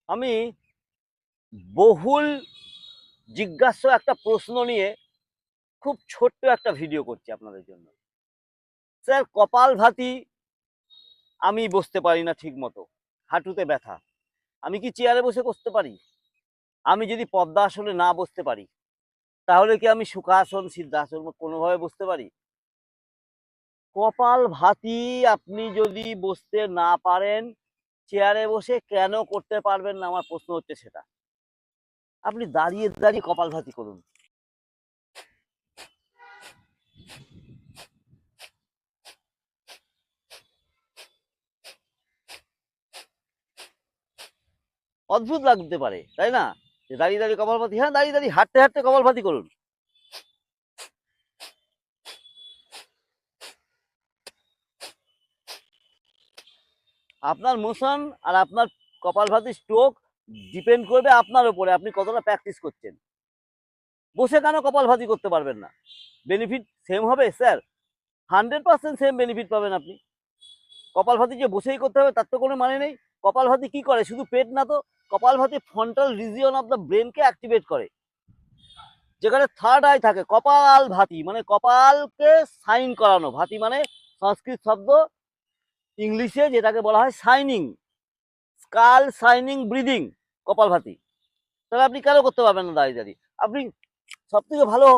আমি বহুল জিজ্ঞাস্য একটা প্রশ্ন নিয়ে খুব ছোট্ট একটা ভিডিও করছি আপনাদের জন্য। স্যার, কপালভাতি আমি বসতে পারি না ঠিক মতো, হাঁটুতে ব্যথা। আমি কি চেয়ারে বসে করতে পারি? আমি যদি পদ্মাসনে না বসতে পারি, তাহলে কি আমি সুখাসন, সিদ্ধাসন কোনোভাবে বসতে পারি? কপালভাতি আপনি যদি বসতে না পারেন, চেয়ারে বসে কেন করতে পারবেন না? আমার প্রশ্ন হচ্ছে সেটা। আপনি দাঁড়িয়ে দাঁড়িয়ে কপালভাতি করুন। অদ্ভুত লাগতে পারে, তাই না? যে দাঁড়িয়ে দাঁড়িয়ে কপালভাতি, হ্যাঁ, দাঁড়িয়ে দাঁড়িয়ে হাঁটতে হাঁটতে কপালভাতি করুন। আপনার মোশন আর আপনার কপালভাতি স্ট্রোক ডিপেন্ড করবে আপনার উপরে, আপনি কতটা প্র্যাকটিস করছেন। বসে কেন কপালভাতি করতে পারবেন না? বেনিফিট সেম হবে স্যার, 100% সেম বেনিফিট পাবেন আপনি। কপালভাতি যে বসেই করতে হবে তার তো কোনো মানে নেই। কপালভাতি কি করে? শুধু পেট না তো, Kapalbhati frontal region of the ব্রেনকে অ্যাক্টিভেট করে, যেখানে থার্ড আই থাকে। কপাল ভাতি মানে কপালকে সাইন করানো, ভাতি মানে সংস্কৃত শব্দ, ইংলিশে যেটাকে বলা হয় সাইনিং, স্কাল সাইনিং ব্রিদিং, কপালভাতি। তাহলে আপনি কেন করতে পারবেন না দাঁড়িয়ে দাঁড়িয়ে? আপনি সব থেকে ভালো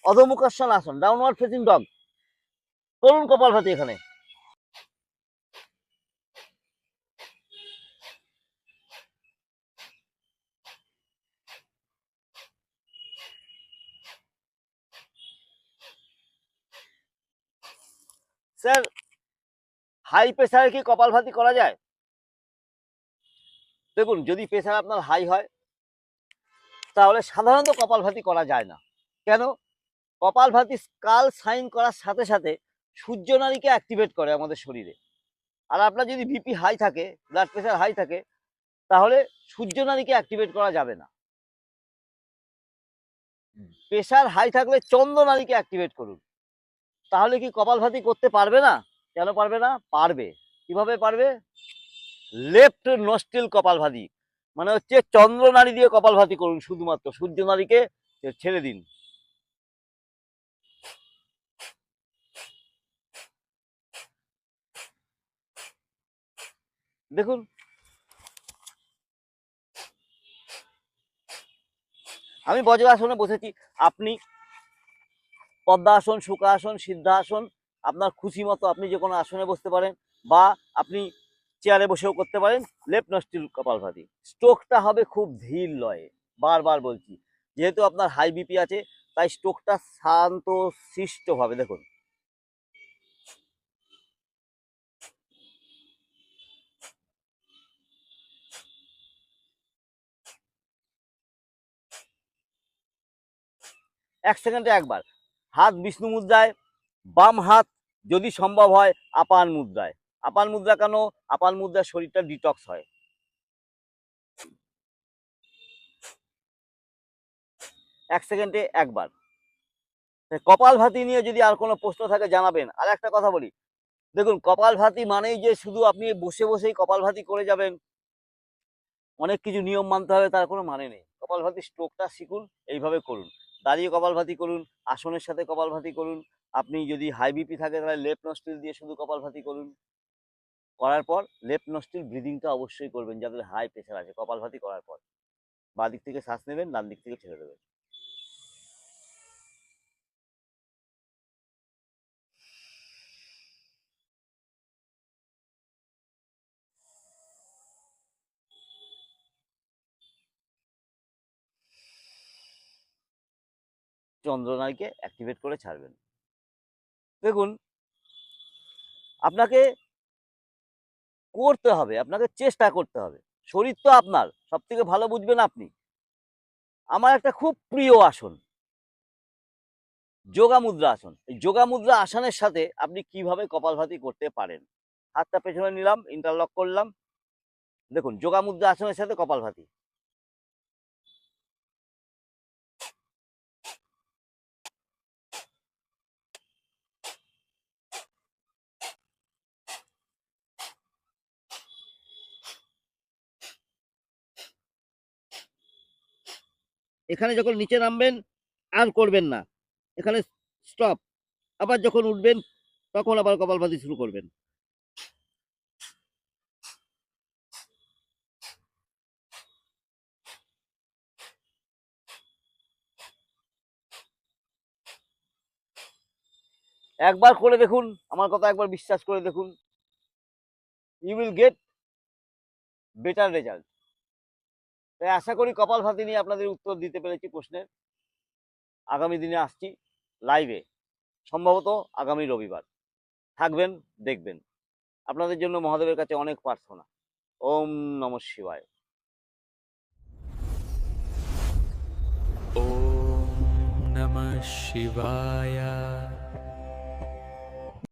অধমুখাসন আসন, ডাউনওয়ার্ড ফেসিং ডগ, করুন কপালভাতি এখানে। স্যার, হাই প্রেসারে কি কপালভাতি করা যায়? দেখুন, যদি প্রেসার আপনার হাই হয়, তাহলে সাধারণত কপালভাতি করা যায় না। কেন? কপালভাতি স্কাল সাইন করার সাথে সাথে সূর্যনাড়িকে অ্যাক্টিভেট করে আমাদের শরীরে। আর আপনার যদি বিপি হাই থাকে, ব্লাড প্রেশার হাই থাকে, তাহলে সূর্যনাড়িকে অ্যাক্টিভেট করা যাবে না। প্রেশার হাই থাকলে চন্দ্রনাড়িকে অ্যাক্টিভেট করুন। তাহলে কি কপালভাতি করতে পারবে না? কেন পারবে না? পারবে। কিভাবে পারবে? লেফট নস্ট্রিল কপালভাতি, মানে হচ্ছে চন্দ্রনাড়ি দিয়ে কপালভাতি করুন, শুধুমাত্র সূর্যনাড়িকে ছেড়ে দিন। দেখুন, আমি বজ্রাসনে বসেছি, আপনি পদ্মাসন, সুখাসন, সিদ্ধাসন, আপনার খুশি মতো আপনি যে কোনো আসনে বসতে পারেন, বা আপনি চেয়ারে বসেও করতে পারেন। লেফট নস্ট্রিল কপালভাতি। স্ট্রোকটা হবে খুব ধীর লয়ে, বারবার বলছি। যেহেতু আপনার হাই বিপি আছে, তাই স্ট্রোকটা শান্ত শিষ্ট ভাবে দেখুন। এক সেকেন্ডে একবার। হাত বিষ্ণু মুদ্রায়, বাম হাত যদি সম্ভব হয় আপান মুদ্রায়। আপান মুদ্রা কেন? আপান মুদ্রায় শরীরটা ডিটক্স হয়। এক সেকেন্ডে একবার। কপালভাতি নিয়ে যদি আর কোনো প্রশ্ন থাকে জানাবেন। আর একটা কথা বলি, দেখুন, কপালভাতি মানেই যে শুধু আপনি বসে বসেই কপালভাতি করে যাবেন, অনেক কিছু নিয়ম মানতে হবে, তার কোনো মানে নেই। কপালভাতি স্ট্রোকটা শিখুন, এইভাবে করুন। দাঁড়িয়ে কপালভাতি করুন, আসনের সাথে কপালভাতি করুন। আপনি যদি হাই বিপি থাকে তাহলে লেফট নস্ট্রিল দিয়ে শুধু কপালভাতি করুন। করার পর লেফট নস্ট্রিল ব্রিদিংটা অবশ্যই করবেন, যাদের হাই প্রেশার আছে। কপালভাতি করার পর বাঁ দিক থেকে শ্বাস নেবেন, ডান দিক থেকে ছেড়ে দেবেন। চন্দ্রনাড়িকে অ্যাক্টিভেট করে ছাড়বেন। দেখুন, আপনাকে করতে হবে, আপনাকে চেষ্টা করতে হবে। শরীর তো আপনার, সব থেকে ভালো বুঝবেন আপনি। আমার একটা খুব প্রিয় আসন, যোগা মুদ্রা আসন। এই যোগা মুদ্রা আসনের সাথে আপনি কিভাবে কপালভাতি করতে পারেন। হাতটা পেছনে নিলাম, ইন্টারলক করলাম। দেখুন, যোগা মুদ্রা আসনের সাথে কপালভাতি। এখানে যখন নিচে নামবেন আর করবেন না, এখানে স্টপ। আবার যখন উঠবেন তখন আবার কপালভাতি শুরু করবেন। একবার করে দেখুন, আমার কথা একবার বিশ্বাস করে দেখুন, you will get better result. তাই আশা করি কপালভাতি নিয়ে আপনাদের উত্তর দিতে পেরেছি প্রশ্নের। আগামী দিনে আসছি লাইভে, সম্ভবত আগামী রবিবার। থাকবেন, দেখবেন। আপনাদের জন্য মহাদেবের কাছে অনেক প্রার্থনা। ওম নমঃ শিবায়। ॐ नमः शिवाय।